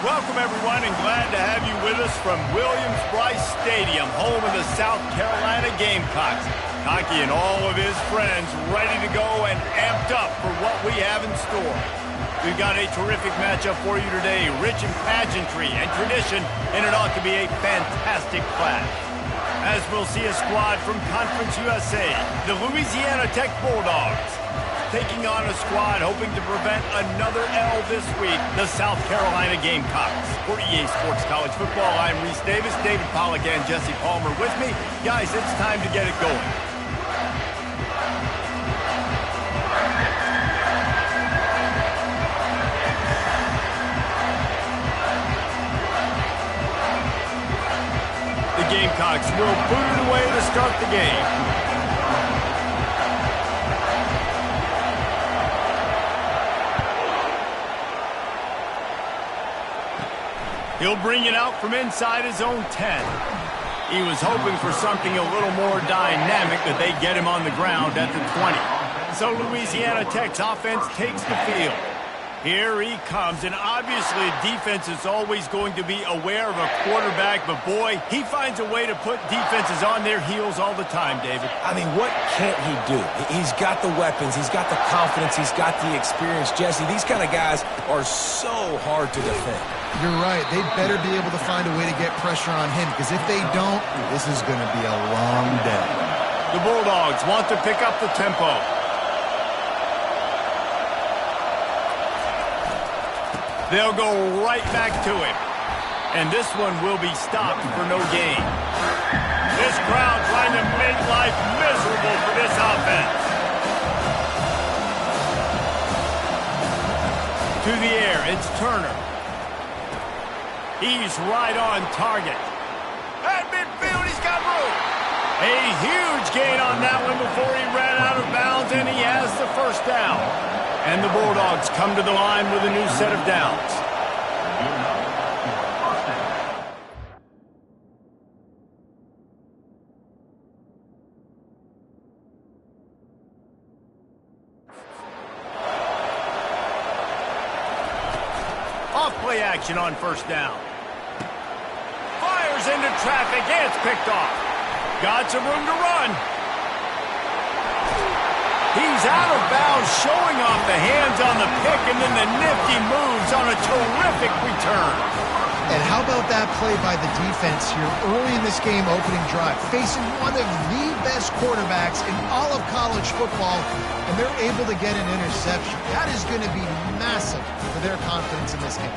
Welcome, everyone, and glad to have you with us from Williams-Brice Stadium, home of the South Carolina Gamecocks. Cocky and all of his friends ready to go and amped up for what we have in store. We've got a terrific matchup for you today, rich in pageantry and tradition, and it ought to be a fantastic clash. As we'll see a squad from Conference USA, the Louisiana Tech Bulldogs, taking on a squad hoping to prevent another L this week, the South Carolina Gamecocks. For EA Sports College Football, I'm Reese Davis, David Pollack, and Jesse Palmer with me. Guys, it's time to get it going. The Gamecocks will boot it away to start the game. He'll bring it out from inside his own 10. He was hoping for something a little more dynamic, that they get him on the ground at the 20. So Louisiana Tech's offense takes the field. Here he comes, and obviously defense is always going to be aware of a quarterback, but boy, he finds a way to put defenses on their heels all the time, David. I mean, what can't he do? He's got the weapons, he's got the confidence, he's got the experience. Jesse, these kind of guys are so hard to defend. You're right. They better be able to find a way to get pressure on him, because if they don't, this is going to be a long day. The Bulldogs want to pick up the tempo. They'll go right back to him. And this one will be stopped for no gain. This crowd trying to make life miserable for this offense. To the air, it's Turner. He's right on target. At midfield, he's got room. A huge gain on that one before he ran out of bounds, and he has the first down. And the Bulldogs come to the line with a new set of downs. Off play action on first down. Fires into traffic, and it's picked off. Got some room to run. He's out of bounds, showing off the hands on the pick, and then the nifty moves on a terrific return. And how about that play by the defense here early in this game opening drive, facing one of the best quarterbacks in all of college football, and they're able to get an interception. That is going to be massive for their confidence in this game.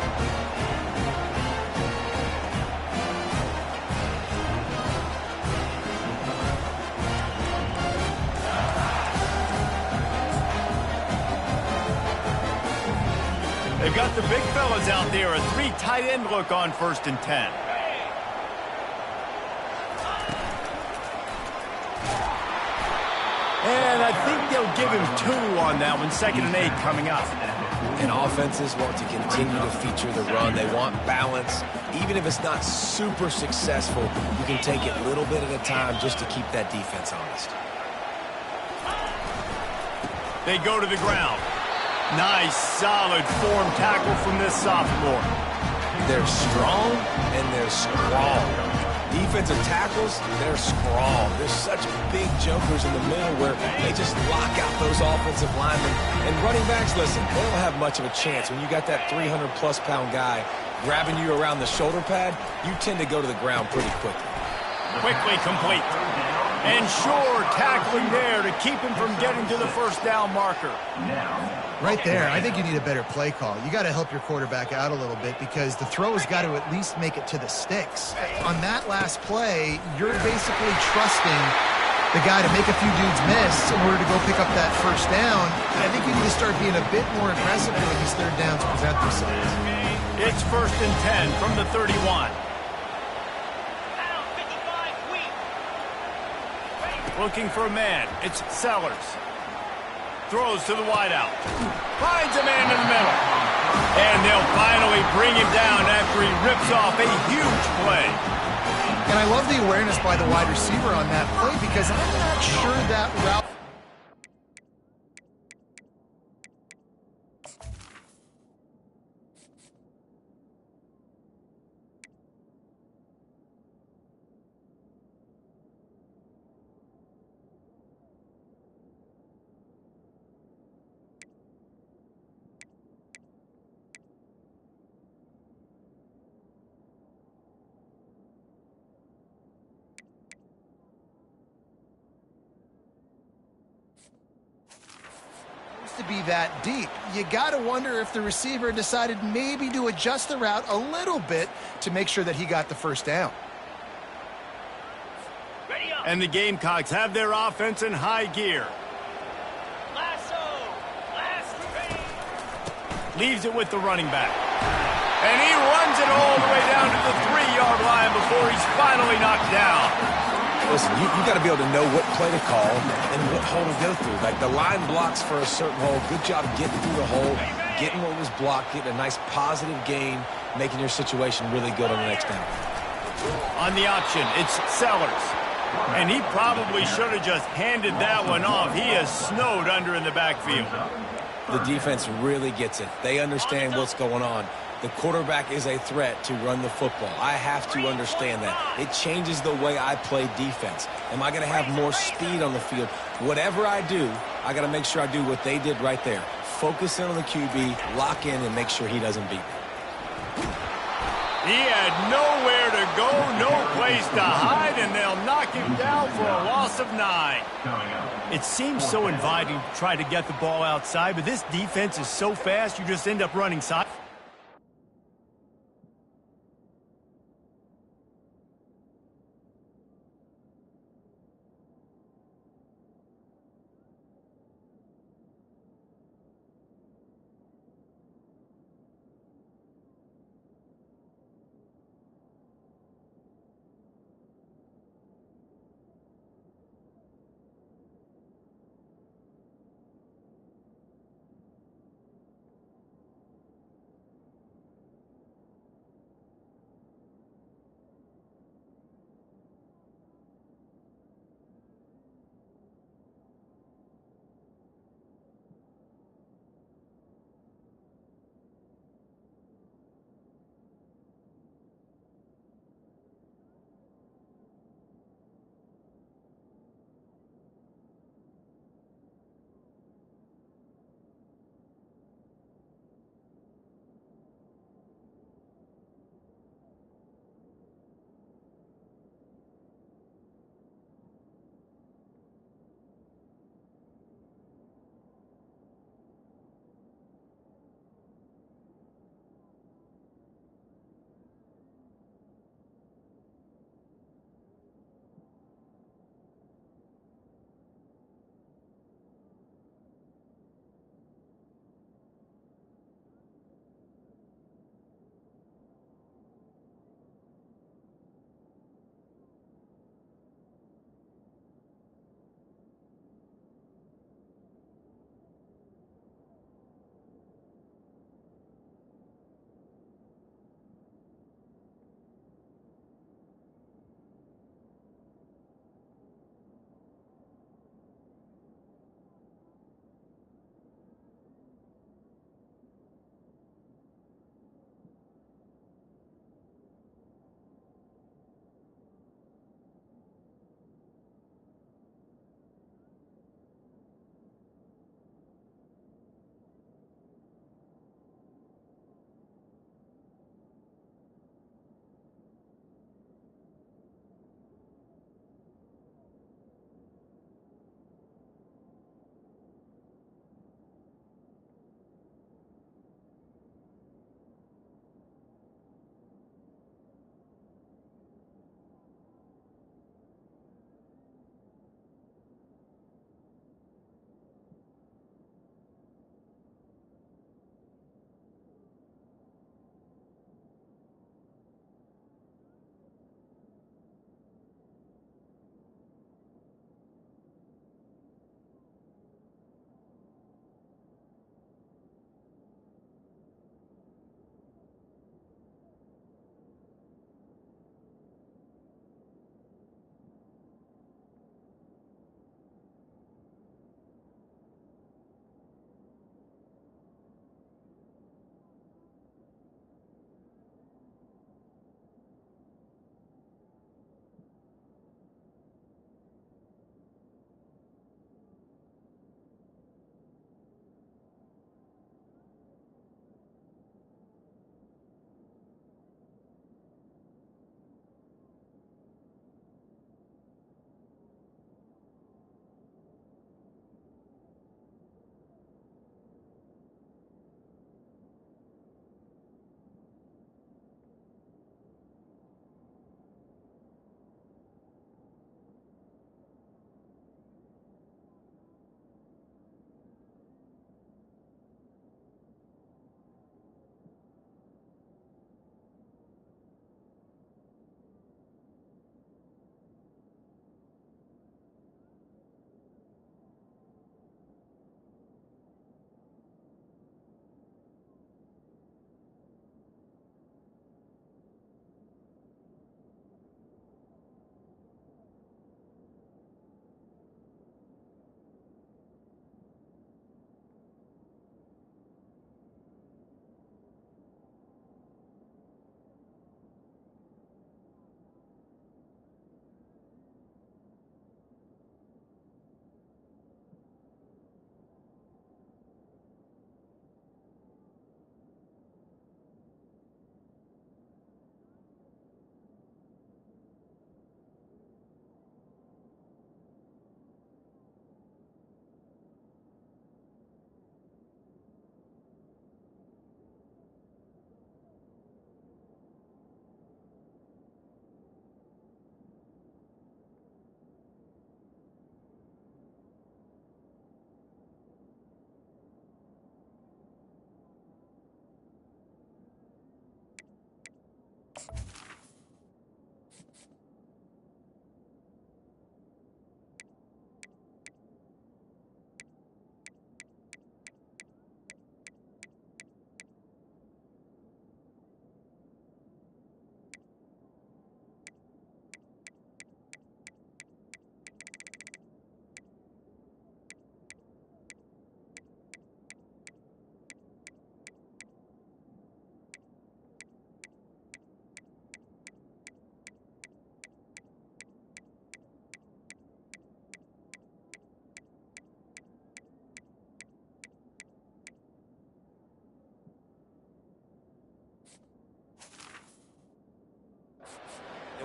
They've got the big fellas out there, a 3 tight end look on 1st and 10. And I think they'll give him 2 on that one, 2nd and 8 coming up. And offenses want to continue to feature the run. They want balance. Even if it's not super successful, you can take it a little bit at a time just to keep that defense honest. They go to the ground. Nice, solid form tackle from this sophomore. They're strong and they're strong. Defensive tackles, they're strong. There's such big jokers in the middle where they just lock out those offensive linemen. And running backs, listen, they don't have much of a chance. When you got that 300-plus pound guy grabbing you around the shoulder pad, you tend to go to the ground pretty quickly. Quickly complete. And sure, tackling there to keep him from getting to the first down marker. Right there, I think you need a better play call. You got to help your quarterback out a little bit, because the throw has got to at least make it to the sticks. On that last play, you're basically trusting the guy to make a few dudes miss in order to go pick up that first down. I think you need to start being a bit more aggressive when these third downs present themselves. It's 1st and 10 from the 31. Looking for a man. It's Sellers. Throws to the wideout. Finds a man in the middle. And they'll finally bring him down after he rips off a huge play. And I love the awareness by the wide receiver on that play, because I'm not sure that route... be that deep. You got to wonder if the receiver decided maybe to adjust the route a little bit to make sure that he got the first down. And the Gamecocks have their offense in high gear. Leaves it with the running back. And he runs it all the way down to the 3-yard line before he's finally knocked down. Listen, you got to be able to know what play to call and what hole to go through. Like, the line blocks for a certain hole. Good job getting through the hole, getting what was blocked, getting a nice positive gain, making your situation really good on the next down. On the option, it's Sellers. And he probably should have just handed that one off. He is snowed under in the backfield. The defense really gets it. They understand what's going on. The quarterback is a threat to run the football. I have to understand that. It changes the way I play defense. Am I going to have more speed on the field? Whatever I do, I got to make sure I do what they did right there. Focus in on the QB, lock in, and make sure he doesn't beat me. He had nowhere to go, no place to hide, and they'll knock him down for a loss of 9. It seems so inviting to try to get the ball outside, but this defense is so fast, you just end up running side.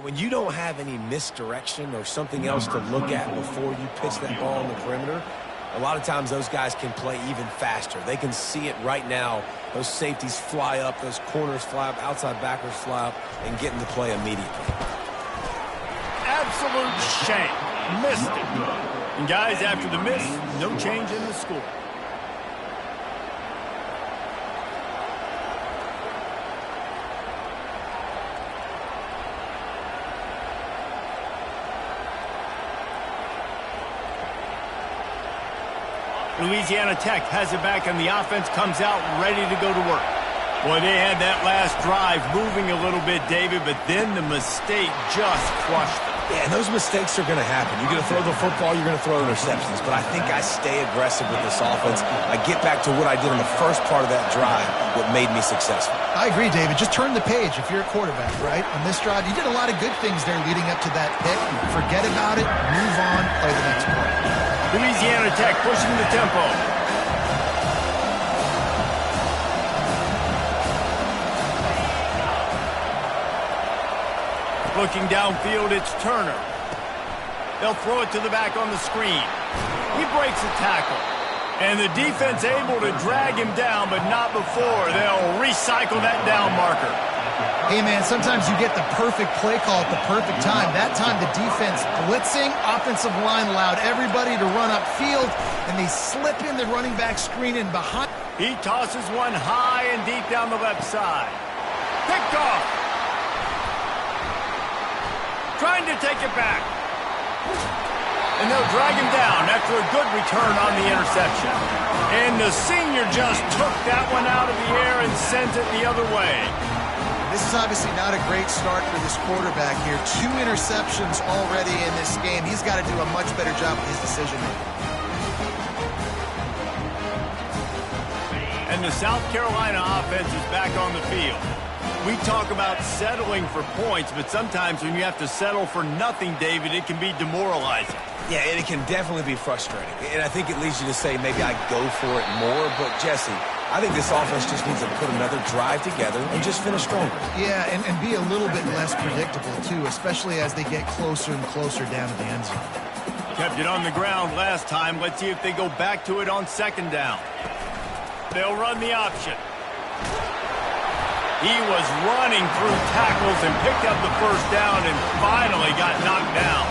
When you don't have any misdirection or something else to look at before you pitch that ball on the perimeter, a lot of times those guys can play even faster. They can see it right now. Those safeties fly up, those corners fly up, outside backers fly up, and get into play immediately. Absolute shame. Missed it. And guys, after the miss, no change in the score. Louisiana Tech has it back, and the offense comes out ready to go to work. Boy, they had that last drive moving a little bit, David, but then the mistake just crushed them. Yeah, and those mistakes are going to happen. You're going to throw the football, you're going to throw interceptions. But I think I stay aggressive with this offense. I get back to what I did in the first part of that drive, what made me successful. I agree, David. Just turn the page if you're a quarterback, right? On this drive, you did a lot of good things there leading up to that pick. Forget about it, move on, play the next play. Louisiana Tech pushing the tempo. Looking downfield, it's Turner. They'll throw it to the back on the screen. He breaks a tackle. And the defense able to drag him down, but not before. They'll recycle that down marker. Hey, man, sometimes you get the perfect play call at the perfect time. That time, the defense blitzing, offensive line allowed everybody to run upfield, and they slip in the running back screen in behind. He tosses one high and deep down the left side. Picked off. Trying to take it back. And they'll drag him down after a good return on the interception. And the senior just took that one out of the air and sent it the other way. This is obviously not a great start for this quarterback here. 2 interceptions already in this game. He's got to do a much better job with his decision-making. And the South Carolina offense is back on the field. We talk about settling for points, but sometimes when you have to settle for nothing, David, it can be demoralizing. Yeah, and it can definitely be frustrating. And I think it leads you to say maybe I go for it more. But, Jesse, I think this offense just needs to put another drive together and just finish stronger. Yeah, and be a little bit less predictable, too, especially as they get closer and closer down to the end zone. Kept it on the ground last time. Let's see if they go back to it on second down. They'll run the option. He was running through tackles and picked up the first down and finally got knocked down.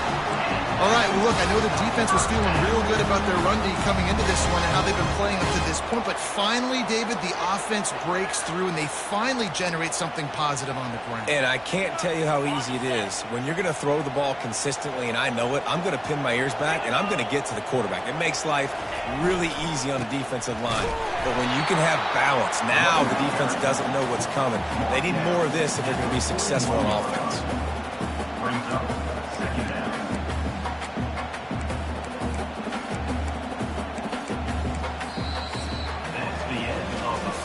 All right, well, look, I know the defense was feeling real good about their run D coming into this one and how they've been playing up to this point, but finally, David, the offense breaks through and they finally generate something positive on the ground. And I can't tell you how easy it is. When you're going to throw the ball consistently, and I know it, I'm going to pin my ears back and I'm going to get to the quarterback. It makes life really easy on the defensive line. But when you can have balance, now the defense doesn't know what's coming. They need more of this if they're going to be successful on offense.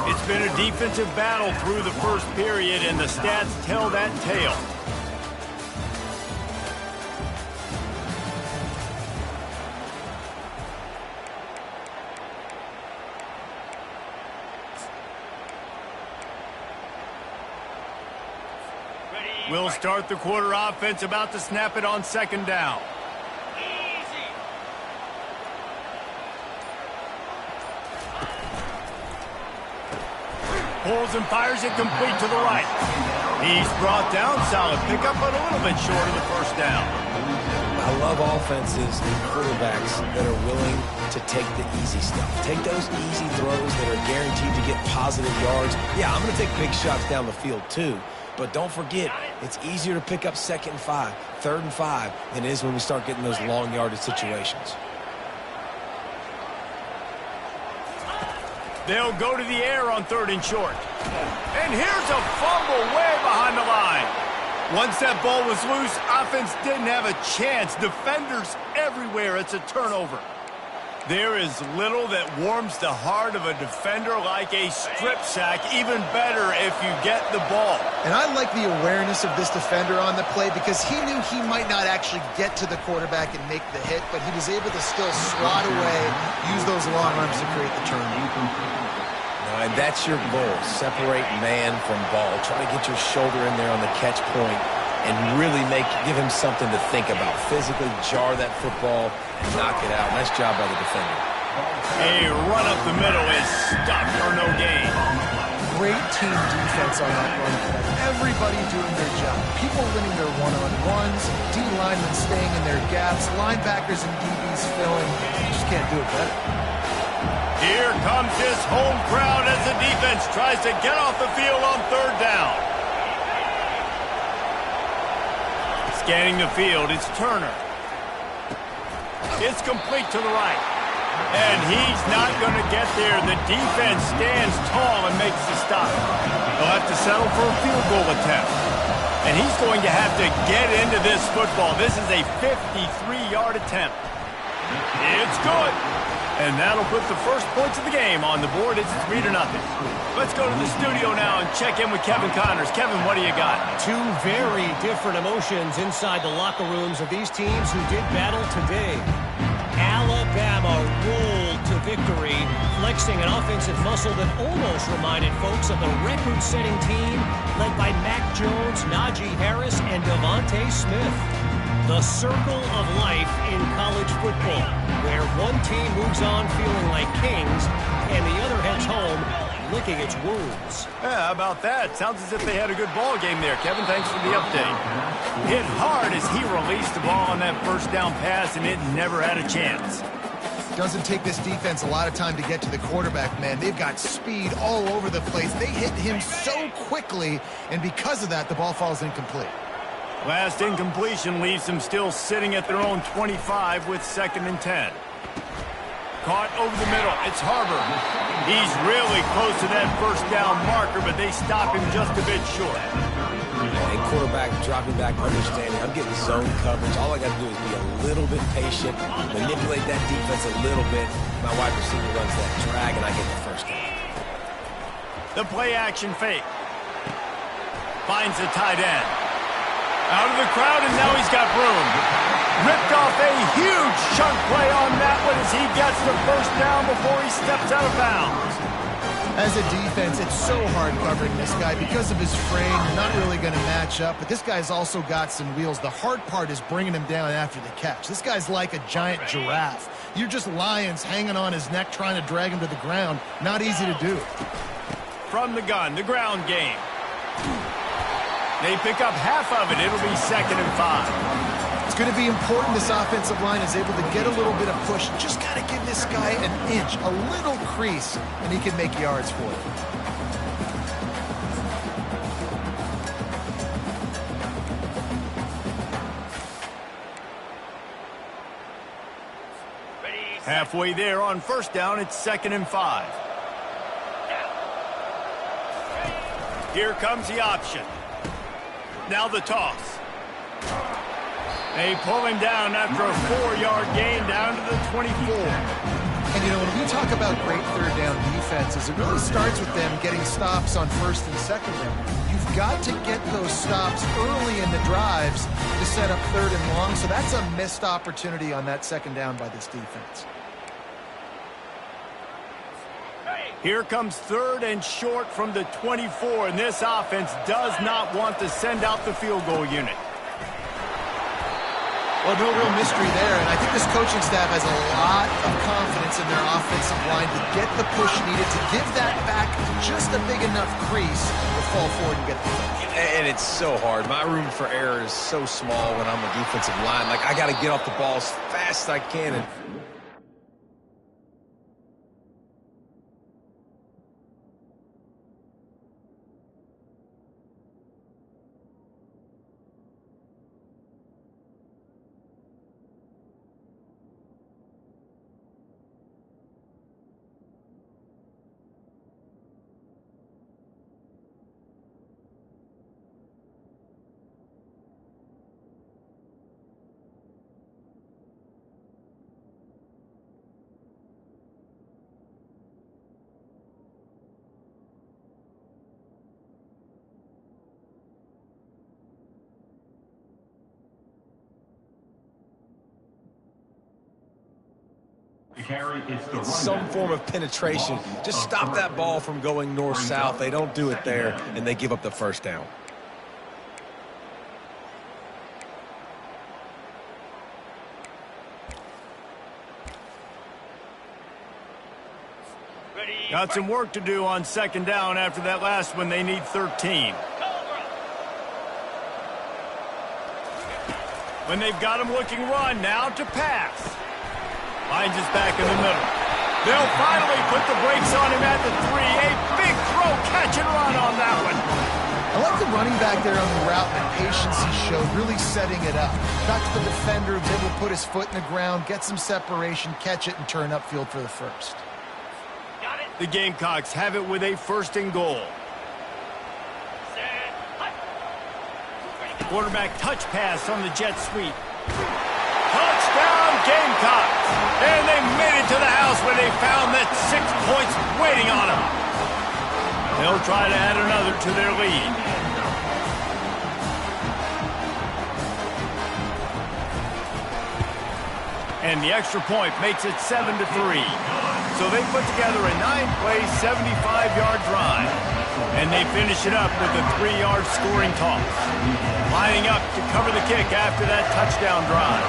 It's been a defensive battle through the first period, and the stats tell that tale. We'll start the quarter offense, about to snap it on second down. Pulls and fires it complete to the right. He's brought down, solid pickup, but a little bit short of the first down. I love offenses and quarterbacks that are willing to take the easy stuff. Take those easy throws that are guaranteed to get positive yards. Yeah, I'm going to take big shots down the field too. But don't forget, it's easier to pick up 2nd and 5, 3rd and 5 than it is when we start getting those long yardage situations. They'll go to the air on 3rd and short. And here's a fumble way behind the line. Once that ball was loose, offense didn't have a chance. Defenders everywhere. It's a turnover. There is little that warms the heart of a defender like a strip sack. Even better if you get the ball. And I like the awareness of this defender on the play because he knew he might not actually get to the quarterback and make the hit, but he was able to still swat away, use those long arms to create the turnover. And that's your goal. Separate man from ball. Try to get your shoulder in there on the catch point and really give him something to think about. Physically jar that football and knock it out. Nice job by the defender. A run up the middle is stopped for no gain. Great team defense on that run play. Everybody doing their job. People winning their one-on-ones, D linemen staying in their gaps, linebackers and DBs filling. You just can't do it better. Here comes this home crowd as the defense tries to get off the field on third down. Scanning the field, it's Turner. It's complete to the right. And he's not going to get there. The defense stands tall and makes the stop. They'll have to settle for a field goal attempt. And he's going to have to get into this football. This is a 53-yard attempt. It's good. And that'll put the first points of the game on the board. It's 3-0. Let's go to the studio now and check in with Kevin Connors. Kevin, what do you got? Two very different emotions inside the locker rooms of these teams who did battle today. Alabama rolled to victory, flexing an offensive muscle that almost reminded folks of the record-setting team led by Mac Jones, Najee Harris, and Devontae Smith. The circle of life in college football, where one team moves on feeling like kings and the other heads home licking its wounds. Yeah, how about that? Sounds as if they had a good ball game there. Kevin, thanks for the update. Hit hard as he released the ball on that first down pass, and it never had a chance. Doesn't take this defense a lot of time to get to the quarterback, man. They've got speed all over the place. They hit him so quickly, and because of that, the ball falls incomplete. Last incompletion leaves them still sitting at their own 25 with 2nd and 10. Caught over the middle. It's Harbor. He's really close to that first down marker, but they stop him just a bit short. And quarterback dropping back, understanding. I'm getting zone coverage. All I got to do is be a little bit patient, manipulate that defense a little bit. My wide receiver runs that drag, and I get the first down. The play action fake. Finds the tight end. Out of the crowd, and now he's got room. Ripped off a huge chunk play on that one as he gets the first down before he steps out of bounds. As a defense, it's so hard covering this guy because of his frame. You're not really going to match up, but this guy's also got some wheels. The hard part is bringing him down after the catch. This guy's like a giant giraffe. You're just lions hanging on his neck trying to drag him to the ground. Not easy to do. From the gun, the ground game. They pick up half of it. It'll be 2nd and 5. It's going to be important this offensive line is able to get a little bit of push. Just got to give this guy an inch, a little crease, and he can make yards for it. Halfway there on first down, it's 2nd and 5. Here comes the option. Now the toss. They pull him down after a 4-yard gain down to the 24. And, you know, when we talk about great third down defenses, it really starts with them getting stops on 1st and 2nd down. You've got to get those stops early in the drives to set up 3rd and long, so that's a missed opportunity on that 2nd down by this defense. Here comes 3rd and short from the 24, and this offense does not want to send out the field goal unit. Well, no real mystery there, and I think this coaching staff has a lot of confidence in their offensive line to get the push needed, to give that back just a big enough crease to fall forward and get the push. And it's so hard. My room for error is so small when I'm a defensive line. Like, I got to get off the ball as fast as I can. And some form of penetration. Just stop that ball from going north-south. They don't do it there, and they give up the first down. Got some work to do on second down after that last one. They need 13. When they've got him looking run, now to pass. Finds his back in the middle. They'll finally put the brakes on him at the 3. A big throw, catch and run on that one. I like the running back there on the route and the patience he showed, really setting it up. Got to the defender, was able to put his foot in the ground, get some separation, catch it, and turn upfield for the first. The Gamecocks have it with a 1st and goal. Quarterback touch pass on the jet sweep. Touchdown Gamecocks! And they made it to the house where they found that 6 points waiting on them. They'll try to add another to their lead. And the extra point makes it 7-3. So they put together a 9-play, 75-yard drive. And they finish it up with a 3-yard scoring toss. Lining up to cover the kick after that touchdown drive.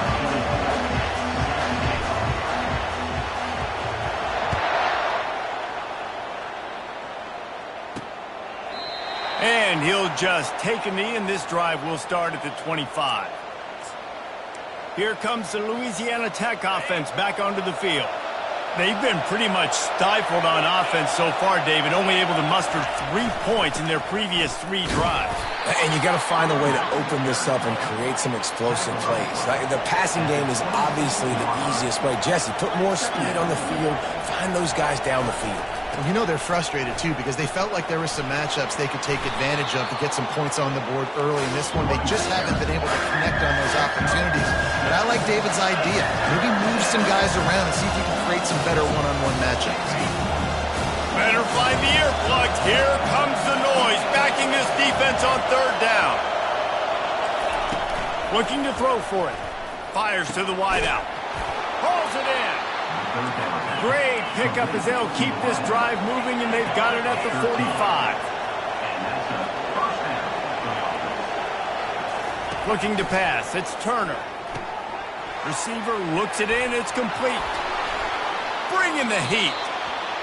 And he'll just take a knee, and this drive will start at the 25. Here comes the Louisiana Tech offense back onto the field. They've been pretty much stifled on offense so far, David, only able to muster 3 points in their previous 3 drives. And you got to find a way to open this up and create some explosive plays. The passing game is obviously the easiest way. Jesse, put more speed on the field. Find those guys down the field. Well, you know they're frustrated, too, because they felt like there were some matchups they could take advantage of to get some points on the board early. In this one, they just haven't been able to connect on those opportunities. But I like David's idea. Maybe move some guys around and see if you can create some better one-on-one matchups. Better find the earplugs. Here comes the noise, backing this defense on 3rd down. Looking to throw for it. Fires to the wideout. Hauls it in. Great pickup as they'll keep this drive moving, and they've got it at the 45. Looking to pass. It's Turner. Receiver looks it in. It's complete. Bringing the heat.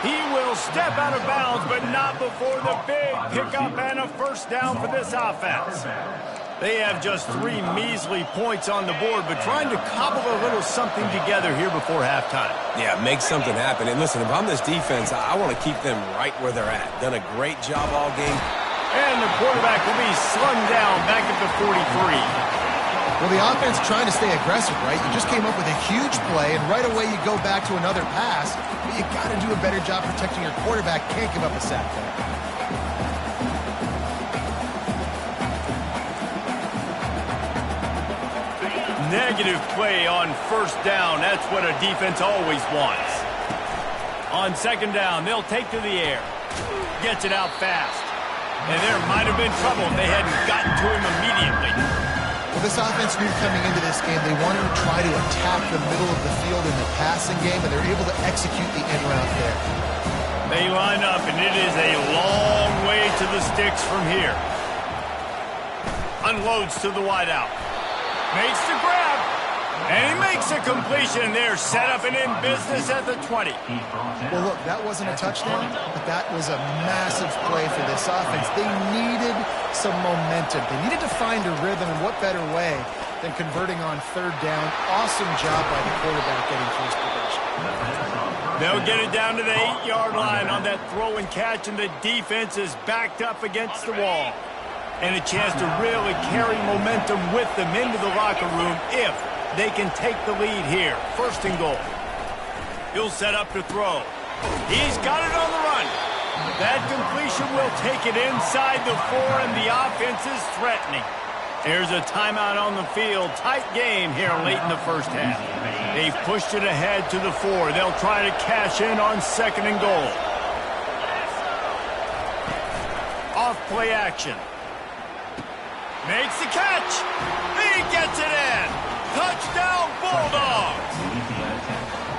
He will step out of bounds, but not before the big pickup and a 1st down for this offense. They have just 3 measly points on the board, but trying to cobble a little something together here before halftime. Yeah, make something happen. And listen, if I'm this defense, I want to keep them right where they're at. Done a great job all game. And the quarterback will be slung down back at the 43. Well, the offense trying to stay aggressive, right? You just came up with a huge play, and right away you go back to another pass. But you got to do a better job protecting your quarterback. Can't give up a sack there. Negative play on 1st down. That's what a defense always wants. On 2nd down, they'll take to the air. Gets it out fast. And there might have been trouble if they hadn't gotten to him immediately. Well, this offense knew coming into this game they wanted to try to attack the middle of the field in the passing game, and they're able to execute the end route there. They line up, and it is a long way to the sticks from here. Unloads to the wideout. Makes the grab, and he makes a completion. They're set up and in business at the 20. Well, look, that wasn't a touchdown, but that was a massive play for this offense. They needed some momentum. They needed to find a rhythm, and what better way than converting on 3rd down. Awesome job by the quarterback getting first possession. They'll get it down to the 8-yard line on that throw and catch, and the defense is backed up against the wall. And a chance to really carry momentum with them into the locker room if they can take the lead here. 1st and goal. He'll set up to throw. He's got it on the run. That completion will take it inside the 4, and the offense is threatening. There's a timeout on the field. Tight game here late in the 1st half. They've pushed it ahead to the 4. They'll try to cash in on 2nd and goal. Off play action. Makes the catch. He gets it in. Touchdown, Bulldogs.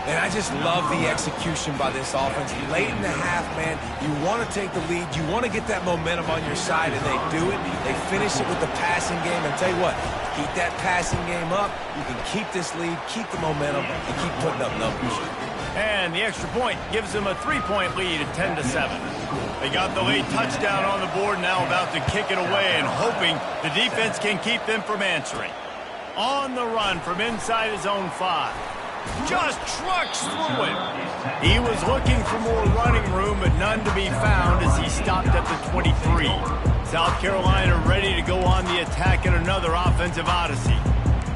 And I just love the execution by this offense. Late in the half, man, you want to take the lead. You want to get that momentum on your side, and they do it. They finish it with the passing game. And tell you what, keep that passing game up. You can keep this lead, keep the momentum, and keep putting up numbers. And the extra point gives them a 3-point lead at 10-7. They got the late touchdown on the board, now about to kick it away and hoping the defense can keep them from answering. On the run from inside his own 5. Just trucks through it. He was looking for more running room, but none to be found as he stopped at the 23. South Carolina ready to go on the attack in another offensive odyssey.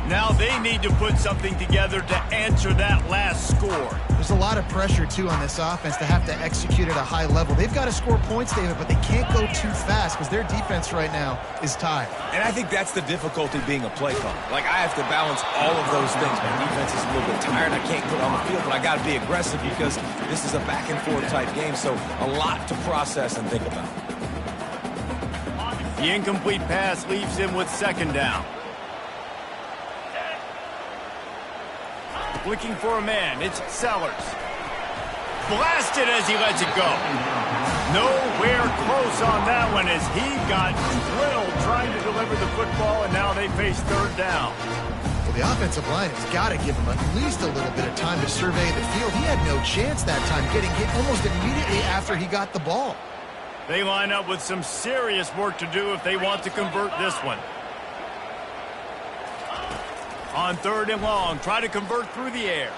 Now they need to put something together to answer that last score. There's a lot of pressure, too, on this offense to have to execute at a high level. They've got to score points, David, but they can't go too fast because their defense right now is tired. And I think that's the difficulty being a play caller. Like, I have to balance all of those things. My defense is a little bit tired. I can't put on the field, but I got to be aggressive because this is a back-and-forth type game, so a lot to process and think about. The incomplete pass leaves him with 2nd down. Looking for a man, it's Sellers. Blasted as he lets it go. Nowhere close on that one as he got drilled trying to deliver the football, and now they face 3rd down. Well, the offensive line has got to give him at least a little bit of time to survey the field. He had no chance that time, getting hit almost immediately after he got the ball. They line up with some serious work to do if they want to convert this one. On 3rd and long, try to convert through the air.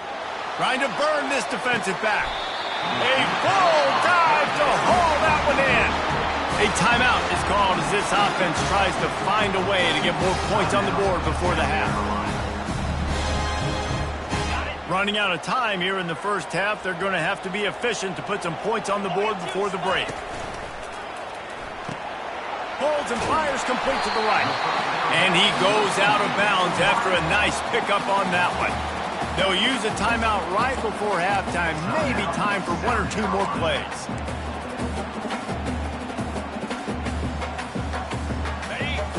Trying to burn this defensive back. A full dive to haul that one in. A timeout is called as this offense tries to find a way to get more points on the board before the half. Running out of time here in the first half, they're going to have to be efficient to put some points on the board before the break. Pulls and fires complete to the right. And he goes out of bounds after a nice pickup on that one. They'll use a timeout right before halftime. Maybe time for 1 or 2 more plays.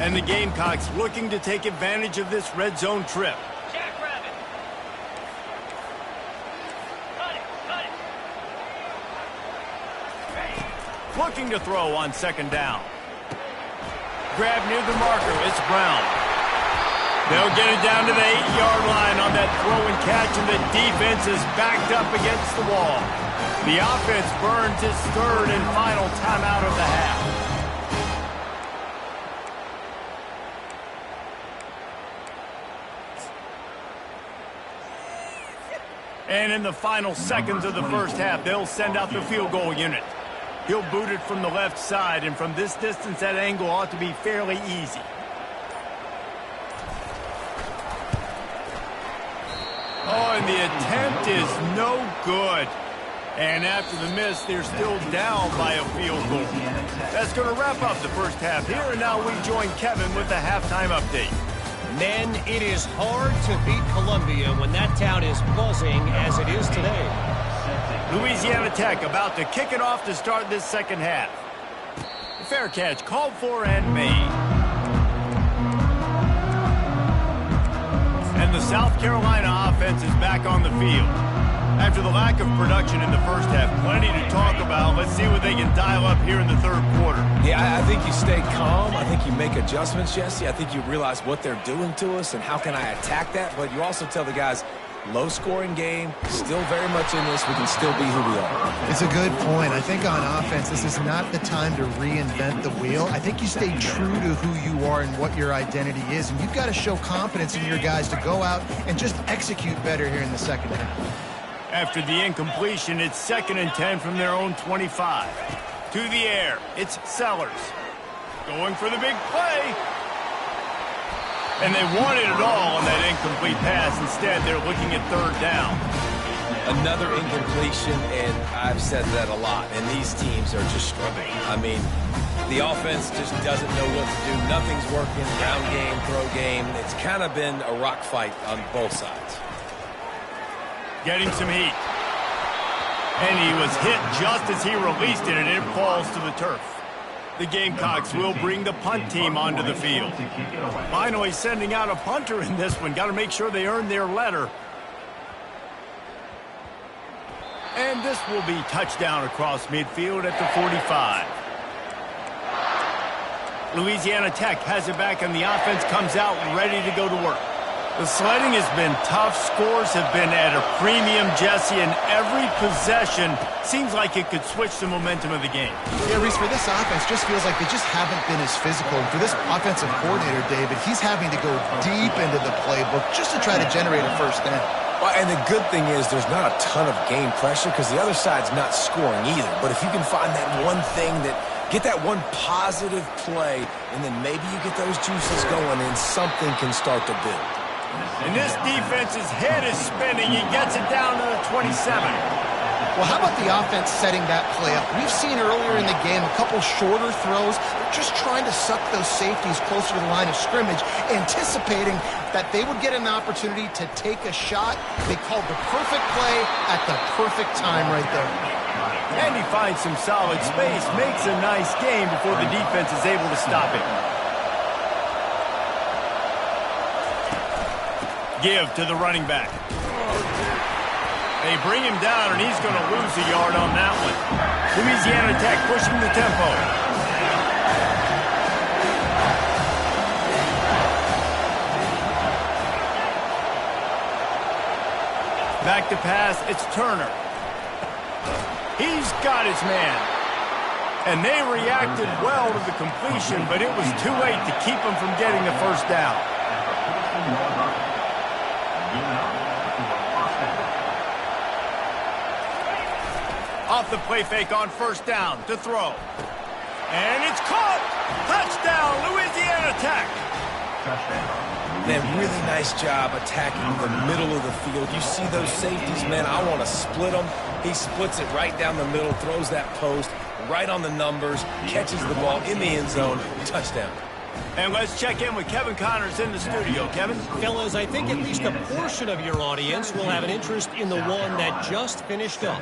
And the Gamecocks looking to take advantage of this red zone trip. Looking to throw on 2nd down. Grab near the marker, it's Brown. They'll get it down to the 8-yard line on that throw and catch, and the defense is backed up against the wall. The offense burns its 3rd and final timeout of the half. And in the final seconds of the first half, they'll send out the field goal unit. He'll boot it from the left side, and from this distance, that angle ought to be fairly easy. Oh, and the attempt is no good. And after the miss, they're still down by a field goal. That's going to wrap up the first half here, and now we join Kevin with the halftime update. Men, it is hard to beat Columbia when that town is buzzing as it is today. Louisiana Tech about to kick it off to start this second half. Fair catch called for and made. And the South Carolina offense is back on the field. After the lack of production in the first half, plenty to talk about. Let's see what they can dial up here in the 3rd quarter. Yeah, I think you stay calm. I think you make adjustments, Jesse. I think you realize what they're doing to us and how can I attack that. But you also tell the guys, low-scoring game, still very much in this. We can still be who we are. It's a good point. I think on offense, this is not the time to reinvent the wheel. I think you stay true to who you are and what your identity is, and you've got to show confidence in your guys to go out and just execute better here in the second half. After the incompletion, it's 2nd and 10 from their own 25. To the air, it's Sellers. Going for the big play. And they wanted it all on that incomplete pass. Instead, they're looking at 3rd down. Another incompletion, and I've said that a lot, and these teams are just struggling. I mean, the offense just doesn't know what to do. Nothing's working, ground game, throw game. It's kind of been a rock fight on both sides. Getting some heat. And he was hit just as he released it, and it falls to the turf. The Gamecocks will bring the punt team onto the field. Finally sending out a punter in this one. Got to make sure they earn their letter. And this will be touchdown across midfield at the 45. Louisiana Tech has it back, and the offense comes out ready to go to work. The sledding has been tough. Scores have been at a premium, Jesse, and every possession seems like it could switch the momentum of the game. Yeah, Reese, for this offense, just feels like they just haven't been as physical. And for this offensive coordinator, David, he's having to go deep into the playbook just to try to generate a first down. Well, and the good thing is there's not a ton of game pressure because the other side's not scoring either. But if you can find that one thing get that one positive play, and then maybe you get those juices going and something can start to build. And this defense's head is spinning. He gets it down to the 27. Well, how about the offense setting that play up? We've seen earlier in the game a couple shorter throws. They're just trying to suck those safeties closer to the line of scrimmage, anticipating that they would get an opportunity to take a shot. They called the perfect play at the perfect time right there. And he finds some solid space, makes a nice game before the defense is able to stop it. Give to the running back. They bring him down, and he's going to lose a yard on that one. Louisiana Tech pushing the tempo. Back to pass, it's Turner. He's got his man. And they reacted well to the completion, but it was too late to keep him from getting the first down. Off the play fake on first down to throw. And it's caught! Touchdown, Louisiana Tech! Man, really nice job attacking the middle of the field. You see those safeties, man, I want to split them. He splits it right down the middle, throws that post, right on the numbers, catches the ball in the end zone, touchdown. And let's check in with Kevin Connors in the studio. Kevin? Fellas, I think at least a portion of your audience will have an interest in the one that just finished up.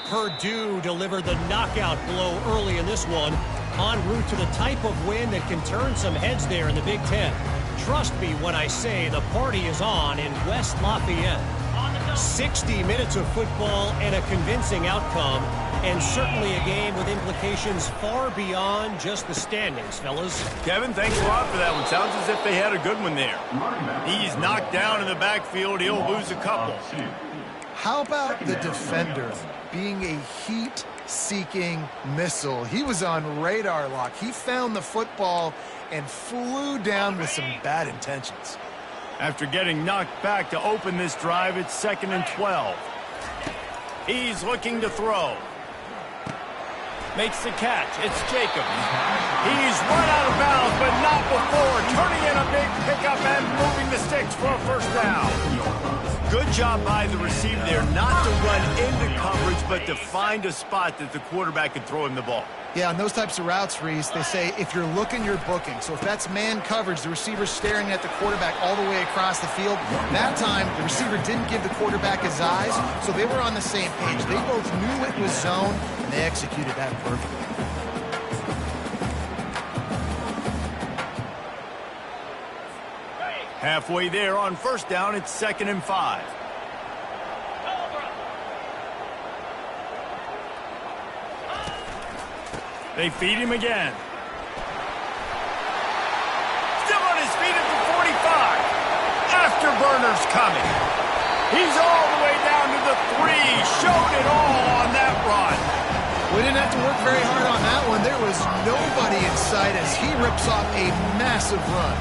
Purdue delivered the knockout blow early in this one, en route to the type of win that can turn some heads there in the Big Ten. Trust me when I say the party is on in West Lafayette. 60 minutes of football and a convincing outcome, and certainly a game with implications far beyond just the standings, fellas. Kevin, thanks a lot for that one. Sounds as if they had a good one there. He's knocked down in the backfield. He'll lose a couple. How about the defender being a heat-seeking missile? He was on radar lock. He found the football and flew down with some bad intentions. After getting knocked back to open this drive, it's 2nd and 12. He's looking to throw. Makes the catch. It's Jacobs. He's run out of bounds, but not before. Turning in a big pickup and moving the sticks for a first down. Good job by the receiver there not to run into coverage, but to find a spot that the quarterback could throw him the ball. Yeah, on those types of routes, Reese, they say if you're looking, you're booking. So if that's man coverage, the receiver's staring at the quarterback all the way across the field. That time, the receiver didn't give the quarterback his eyes, so they were on the same page. They both knew it was zone, and they executed that perfectly. Halfway there on first down, it's 2nd and 5. They feed him again. Still on his feet at the 45. Afterburner's coming. He's all the way down to the 3. Showed it all on that run. We didn't have to work very hard on that one. There was nobody in sight as he rips off a massive run.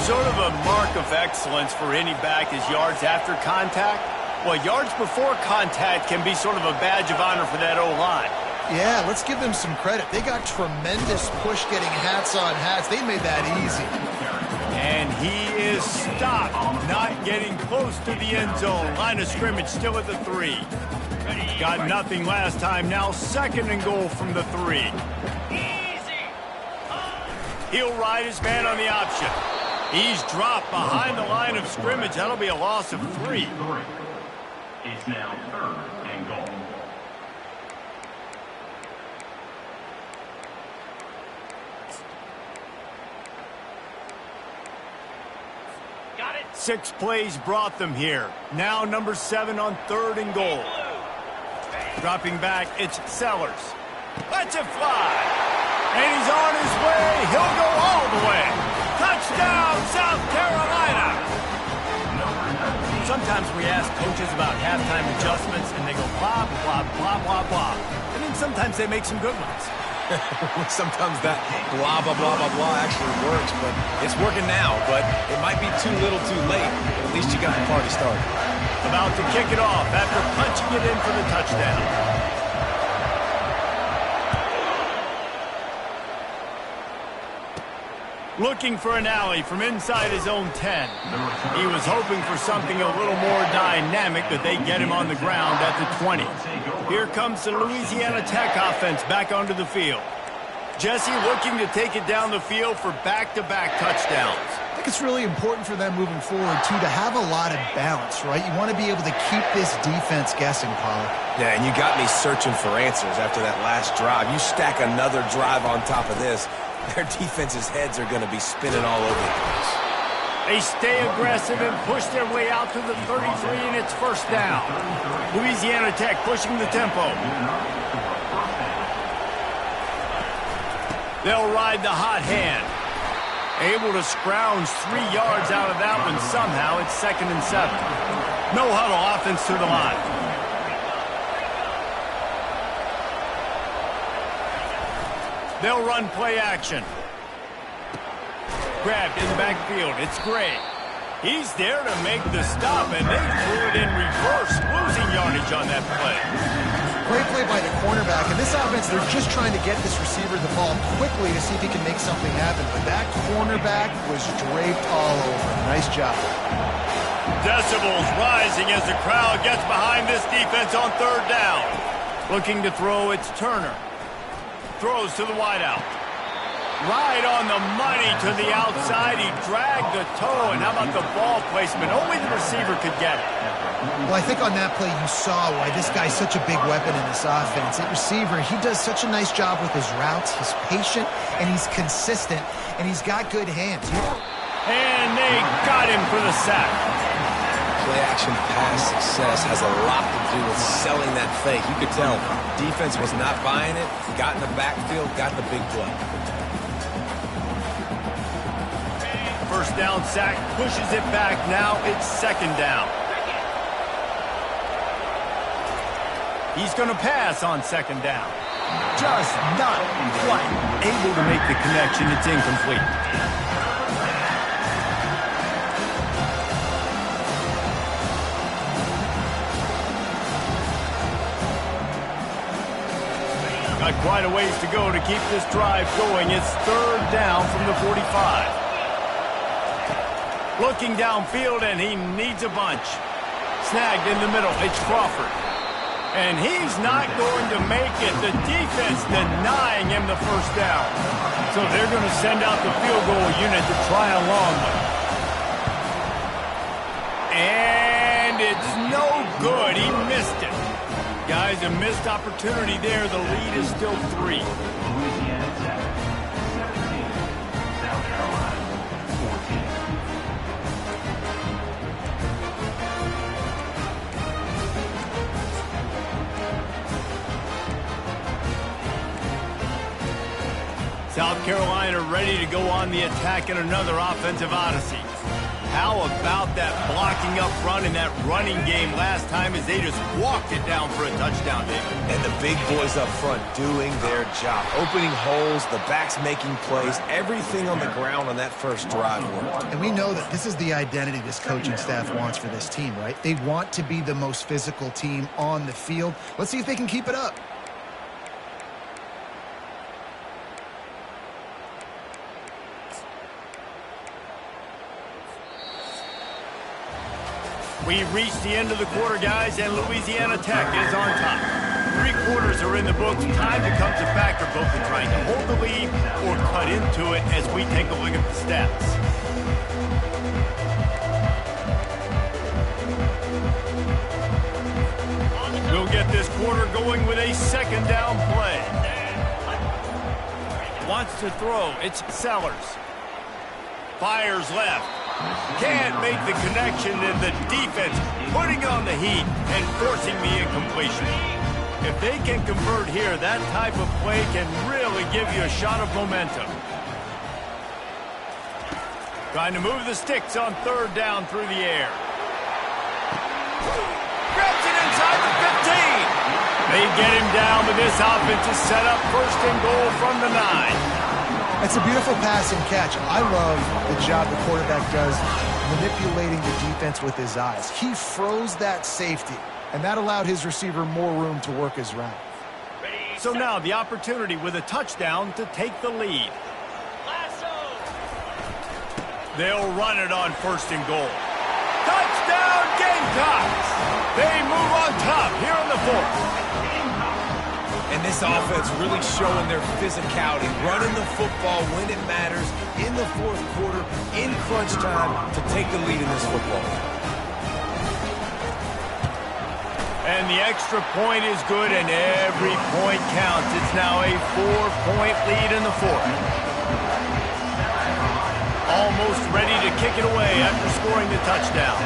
Sort of a mark of excellence for any back is yards after contact. Well, yards before contact can be sort of a badge of honor for that O-line. Yeah, let's give them some credit. They got tremendous push getting hats on hats. They made that easy. And he is stopped, not getting close to the end zone. Line of scrimmage still at the 3. Got nothing last time. Now 2nd and goal from the 3. He'll ride his man on the option. He's dropped behind the line of scrimmage. That'll be a loss of 3. It's now 3rd and goal. Got it. 6 plays brought them here. Now number 7 on 3rd and goal. Dropping back, it's Sellers. Lets it fly. And he's on his way. He'll go all the way. Touchdown, South Carolina. ask coaches about halftime adjustments, and they go blah, blah, blah, blah, blah. I mean, sometimes they make some good ones. Sometimes that blah, blah, blah, blah, blah actually works, but it's working now. But it might be too little too late, but at least you got the party started. About to kick it off after punching it in for the touchdown. Looking for an alley from inside his own 10. He was hoping for something a little more dynamic, but they get him on the ground at the 20. Here comes the Louisiana Tech offense back onto the field. Jesse looking to take it down the field for back-to-back touchdowns. I think it's really important for them moving forward, too, to have a lot of balance, right? You want to be able to keep this defense guessing, Paul. Yeah, and you got me searching for answers after that last drive. You stack another drive on top of this, their defense's heads are going to be spinning all over the place. They stay aggressive and push their way out to the 33, and it's first down. Louisiana Tech pushing the tempo. They'll ride the hot hand. Able to scrounge 3 yards out of that one somehow. It's 2nd and 7. No huddle offense to the line. They'll run play action. Grabbed in the backfield. It's Gray. He's there to make the stop, and they threw it in reverse, losing yardage on that play. Great play by the cornerback. In this offense, they're just trying to get this receiver the ball quickly to see if he can make something happen. But that cornerback was draped all over. Nice job. Decibels rising as the crowd gets behind this defense on 3rd down. Looking to throw, it's Turner. Throws to the wideout. Right on the money to the outside. He dragged the toe, and how about the ball placement? Only the receiver could get it. Well, I think on that play you saw why this guy's such a big weapon in this offense. At receiver, he does such a nice job with his routes. He's patient, and he's consistent, and he's got good hands. And they got him for the sack. Play-action pass success has a lot to do with selling that fake. You could tell defense was not buying it, got in the backfield, got the big play. First down sack, pushes it back. Now it's 2nd down. He's going to pass on 2nd down. Just not quite able to make the connection. It's incomplete. Got quite a ways to go to keep this drive going. It's 3rd down from the 45. Looking downfield, and he needs a bunch. Snagged in the middle. It's Crawford. And he's not going to make it. The defense denying him the first down. So they're going to send out the field goal unit to try a long one. And it's no good. He missed it. Guys, a missed opportunity there. The lead is still 3. Louisiana Tech, 17. South Carolina, 14. South Carolina ready to go on the attack in another offensive odyssey. How about that blocking up front in that running game last time as they just walked it down for a touchdown, David? And the big boys up front doing their job. Opening holes, the backs making plays, everything on the ground on that first drive worked. And we know that this is the identity this coaching staff wants for this team, right? They want to be the most physical team on the field. Let's see if they can keep it up. We reached the end of the quarter, guys, and Louisiana Tech is on top. 3 quarters are in the books. Time becomes a factor both in trying to hold the lead or cut into it as we take a look at the stats. We'll get this quarter going with a 2nd down play. Wants to throw. It's Sellers. Fires left. Can't make the connection, and the defense putting on the heat and forcing the incompletion. If they can convert here, that type of play can really give you a shot of momentum. Trying to move the sticks on 3rd down through the air. Grabs it inside the 15. They get him down, but this offense is set up first and goal from the 9. It's a beautiful pass and catch. I love the job the quarterback does manipulating the defense with his eyes. He froze that safety, and that allowed his receiver more room to work his route. So now the opportunity with a touchdown to take the lead. They'll run it on first and goal. Touchdown Gamecocks! They move on top here in the 4th. And this offense really showing their physicality, running the football when it matters, in the 4th quarter, in crunch time, to take the lead in this football game. And the extra point is good, and every point counts. It's now a 4-point lead in the 4th. Almost ready to kick it away after scoring the touchdown.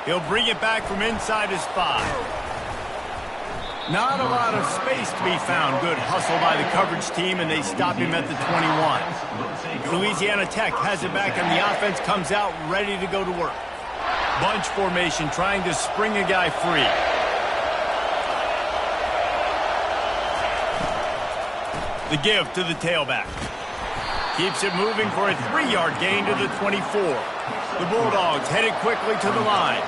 He'll bring it back from inside his 5. Not a lot of space to be found. Good hustle by the coverage team, and they stop him at the 21. Louisiana Tech has it back, and the offense comes out ready to go to work. Bunch formation, trying to spring a guy free. The give to the tailback. Keeps it moving for a 3-yard gain to the 24. The Bulldogs headed quickly to the line.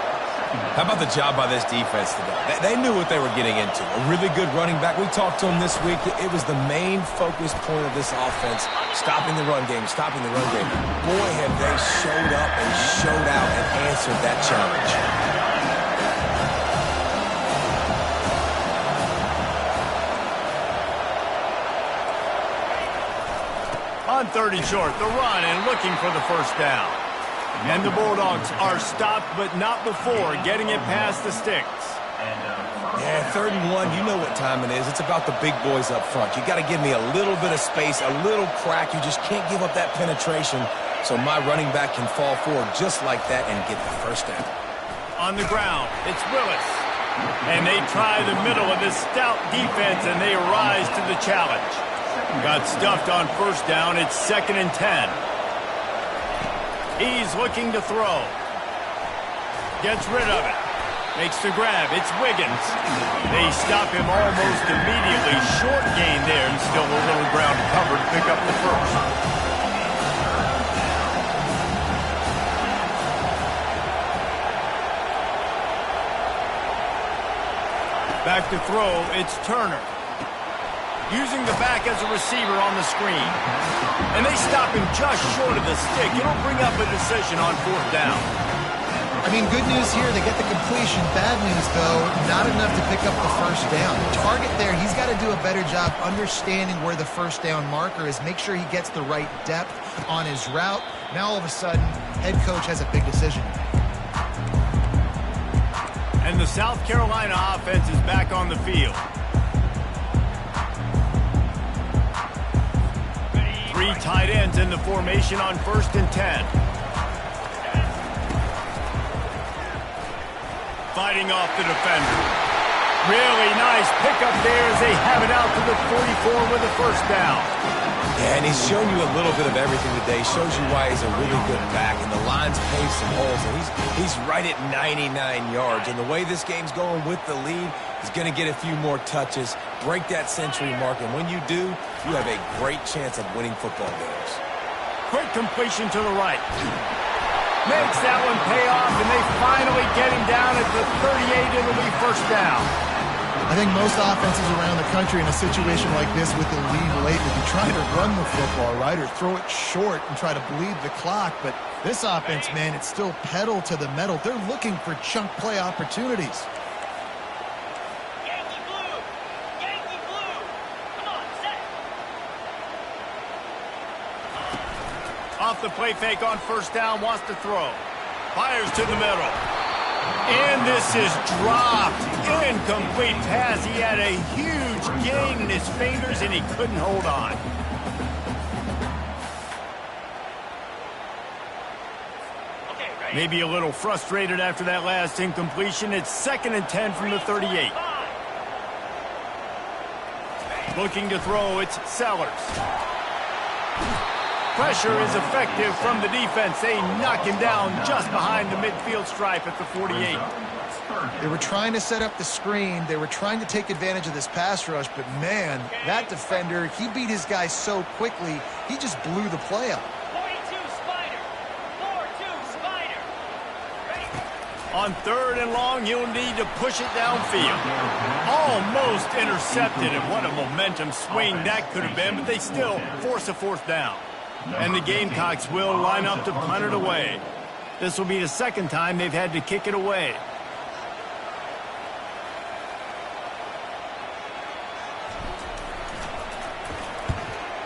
How about the job by this defense today? They knew what they were getting into. A really good running back. We talked to him this week. It was the main focus point of this offense, stopping the run game, stopping the run game. Boy, have they showed up and showed out and answered that challenge. On 3rd and short, the run and looking for the first down. And the Bulldogs are stopped, but not before getting it past the sticks. Yeah, 3rd and 1, you know what time it is. It's about the big boys up front. You got to give me a little bit of space, a little crack. You just can't give up that penetration, so my running back can fall forward just like that and get the first down. On the ground, it's Willis. And they try the middle of this stout defense, and they rise to the challenge. Got stuffed on first down. It's 2nd and 10. He's looking to throw. Gets rid of it. Makes the grab. It's Wiggins. They stop him almost immediately. Short gain there, and still a little ground to cover to pick up the first. Back to throw. It's Turner. Using the back as a receiver on the screen. And they stop him just short of the stick. It'll bring up a decision on 4th down. I mean, good news here, they get the completion. Bad news, though, not enough to pick up the first down. The target there, he's got to do a better job understanding where the first down marker is, make sure he gets the right depth on his route. Now, all of a sudden, head coach has a big decision. And the South Carolina offense is back on the field. 3 tight ends in the formation on 1st and 10. Fighting off the defender. Really nice pickup there as they have it out to the 44 with a first down. Yeah, and he's shown you a little bit of everything today. Shows you why he's a really good back. And the line's paved some holes. And he's right at 99 yards. And the way this game's going with the lead, he's going to get a few more touches, break that century mark. And when you do, you have a great chance of winning football games. Quick completion to the right. Makes that one pay off, and they finally get him down at the 38. It'll be first down. I think most offenses around the country in a situation like this with the lead late would be trying to run the football, right, or throw it short and try to bleed the clock. But this offense, man, it's still pedal to the metal. They're looking for chunk play opportunities. Yankee blue! Yankee blue! Come on, set! Off the play fake on first down, wants to throw. Fires to the middle. And this is dropped. Incomplete pass. He had a huge gain in his fingers, and he couldn't hold on. Okay, ready? Maybe a little frustrated after that last incompletion. It's 2nd and 10 from the 38. Looking to throw, it's Sellers. Pressure is effective from the defense. They knock him down just behind the midfield stripe at the 48. They were trying to set up the screen. They were trying to take advantage of this pass rush, but man, that defender, he beat his guy so quickly, he just blew the play up. 42 Spider. 4-2 Spider. Ready? On 3rd and long, you'll need to push it downfield. Almost intercepted, and what a momentum swing that could have been, but they still force a 4th down. And the Gamecocks will line up to punt it away. This will be the 2nd time they've had to kick it away.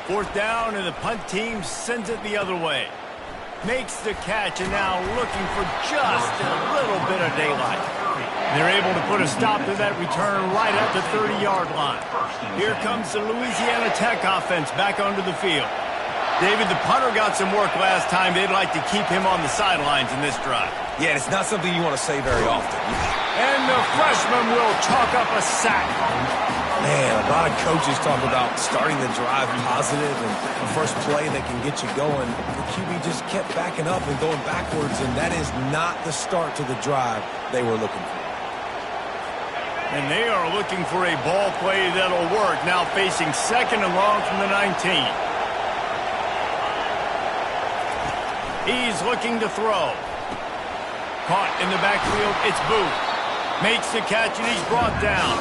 Fourth down, and the punt team sends it the other way. Makes the catch, and now looking for just a little bit of daylight. They're able to put a stop to that return right at the 30-yard line. Here comes the Louisiana Tech offense back onto the field. David, the punter got some work last time. They'd like to keep him on the sidelines in this drive. Yeah, it's not something you want to say very often. And the freshman will chalk up a sack. Man, a lot of coaches talk about starting the drive positive and the first play that can get you going. The QB just kept backing up and going backwards, and that is not the start to the drive they were looking for. And they are looking for a ball play that'll work. Now facing 2nd and long from the 19. He's looking to throw. Caught in the backfield, it's Booth. Makes the catch, and he's brought down.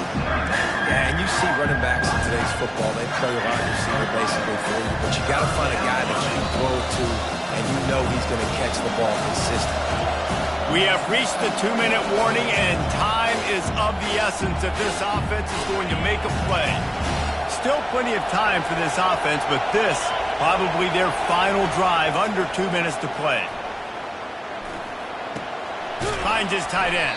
Yeah, and you see running backs in today's football, they play a wide receiver basically for you, but you got to find a guy that you can throw it to, and you know he's going to catch the ball consistently. We have reached the 2-minute warning, and time is of the essence if this offense is going to make a play. Still plenty of time for this offense, but this probably their final drive, under 2 minutes to play. Finds his tight end.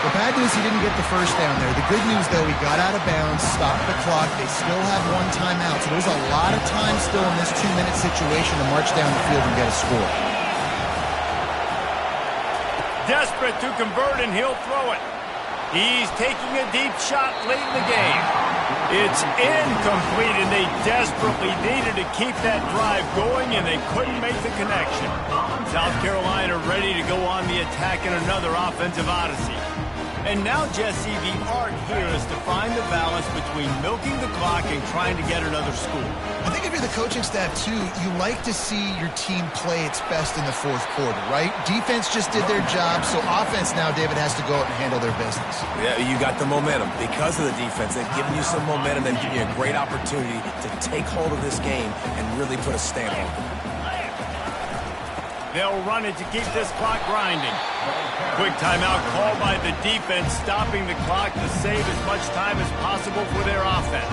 The bad news, he didn't get the first down there. The good news, though, he got out of bounds, stopped the clock. They still have 1 timeout, so there's a lot of time still in this 2-minute situation to march down the field and get a score. Desperate to convert, and he'll throw it. He's taking a deep shot late in the game. It's incomplete, and they desperately needed to keep that drive going, and they couldn't make the connection. South Carolina ready to go on the attack in another offensive odyssey. And now, Jesse, the art here is to find the balance between milking the clock and trying to get another score. I think if you're the coaching staff, too, you like to see your team play its best in the 4th quarter, right? Defense just did their job, so offense now, David, has to go out and handle their business. Yeah, you got the momentum. Because of the defense, they've given you some momentum. They've given you a great opportunity to take hold of this game and really put a stamp on it. They'll run it to keep this clock grinding. Quick timeout called by the defense, stopping the clock to save as much time as possible for their offense.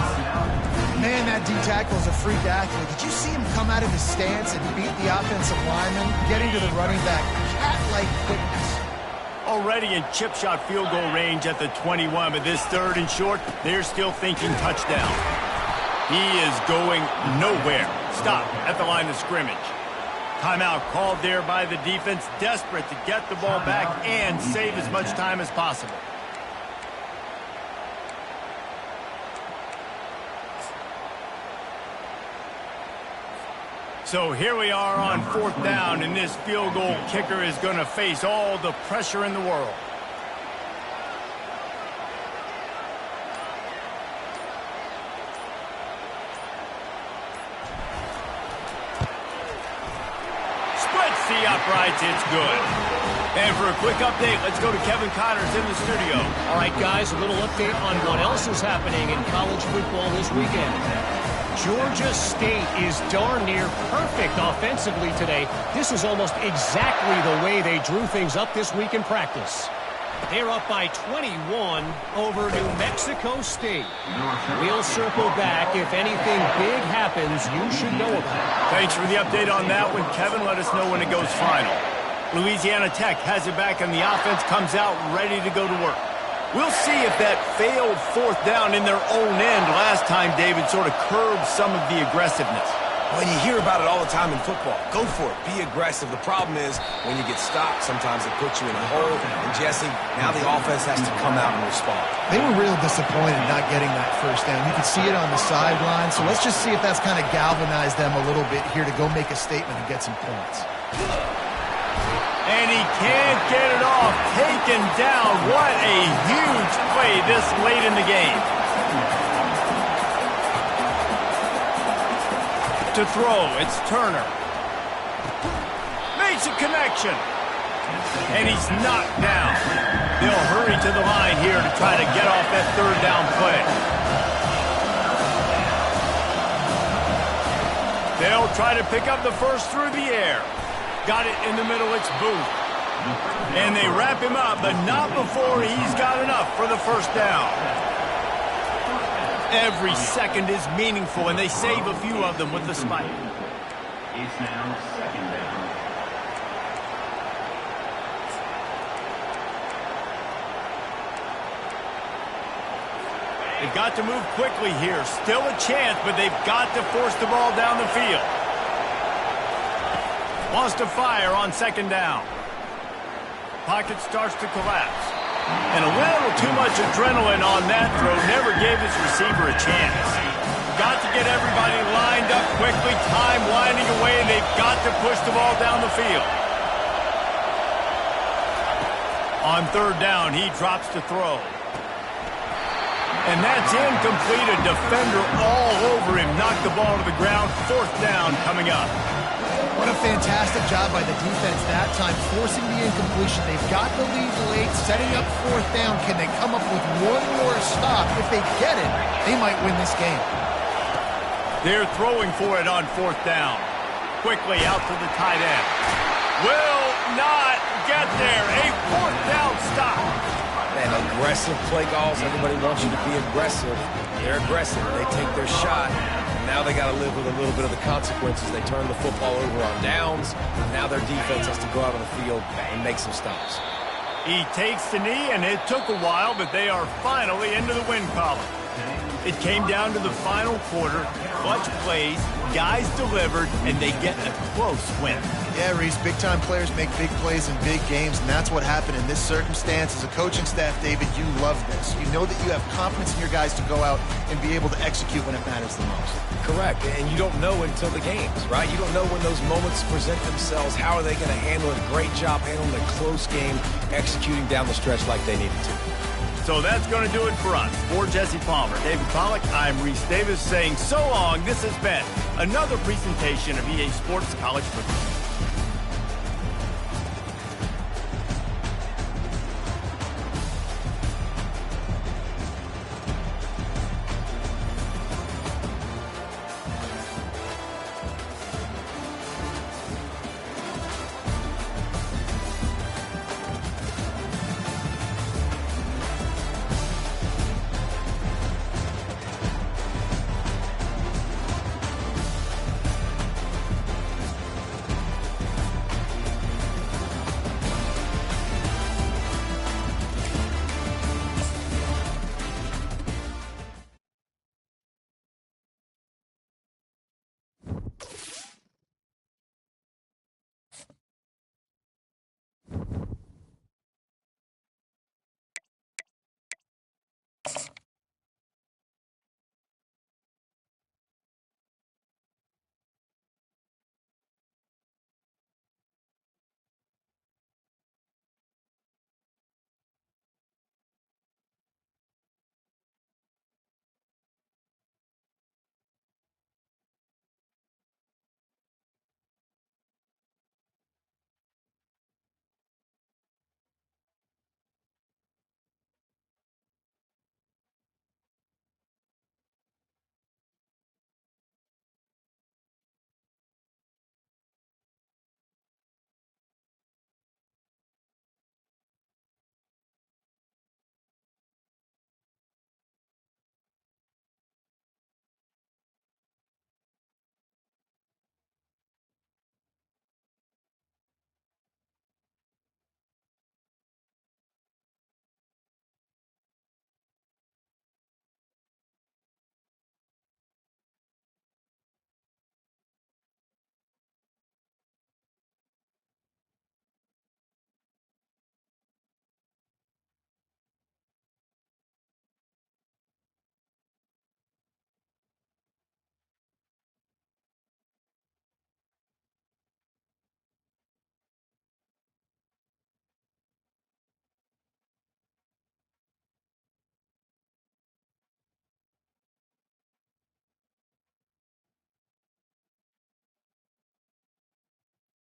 Man, that D-tackle is a freak athlete. Did you see him come out of his stance and beat the offensive lineman, getting to the running back? Cat-like quickness. Already in chip shot field goal range at the 21, but this 3rd and short, they're still thinking touchdown. He is going nowhere. Stop at the line of scrimmage. Timeout called there by the defense, desperate to get the ball back and save as much time as possible. So here we are on 4th down, and this field goal kicker is going to face all the pressure in the world. The uprights, it's good. And for a quick update, let's go to Kevin Connors in the studio. All right, guys, a little update on what else is happening in college football this weekend. Georgia State is darn near perfect offensively today. This is almost exactly the way they drew things up this week in practice. They're up by 21 over New Mexico State. We'll circle back. If anything big happens, you should know about it. Thanks for the update on that one, Kevin. Let us know when it goes final. Louisiana Tech has it back, and the offense comes out ready to go to work. We'll see if that failed 4th down in their own end last time, David, sort of curbed some of the aggressiveness. Well, you hear about it all the time in football. Go for it. Be aggressive. The problem is when you get stopped, sometimes it puts you in a hole. And, Jesse, now the offense has to come out and respond. They were real disappointed not getting that first down. You could see it on the sideline. So let's just see if that's kind of galvanized them a little bit here to go make a statement and get some points. And he can't get it off. Taken down. What a huge play this late in the game. To throw, it's Turner. Makes a connection. And he's knocked down. They'll hurry to the line here to try to get off that third down play. They'll try to pick up the first through the air. Got it in the middle, it's Booth. And they wrap him up, but not before he's got enough for the first down. Every second is meaningful, and they save a few of them with the spike. It's now second down. They've got to move quickly here. Still a chance, but they've got to force the ball down the field. Wants to fire on second down. Pocket starts to collapse. And a little too much adrenaline on that throw never gave his receiver a chance. Got to get everybody lined up quickly. Time winding away, and they've got to push the ball down the field. On third down, he drops to throw. And that's incomplete. A defender all over him. Knocked the ball to the ground. Fourth down coming up. What a fantastic job by the defense that time, forcing the incompletion. They've got the lead late, setting up fourth down. Can they come up with one more stop? If they get it, they might win this game. They're throwing for it on fourth down. Quickly out to the tight end. Will not get there. A fourth down stop. Man, aggressive play calls. Everybody wants you to be aggressive. They're aggressive. They take their shot. Now they got to live with a little bit of the consequences. They turn the football over on downs. Now their defense has to go out on the field and make some stops. He takes the knee, and it took a while, but they are finally into the win column. It came down to the final quarter. Clutch plays, guys delivered, and they get a close win. Yeah, Reese, big-time players make big plays in big games, and that's what happened in this circumstance. As a coaching staff, David, you love this. You know that you have confidence in your guys to go out and be able to execute when it matters the most. Correct, and you don't know until the games, right? You don't know when those moments present themselves. How are they going to handle it? Great job handling a close game, executing down the stretch like they needed to. So that's going to do it for us. For Jesse Palmer, David Pollack, I'm Reese Davis saying so long. This has been another presentation of EA Sports College Football.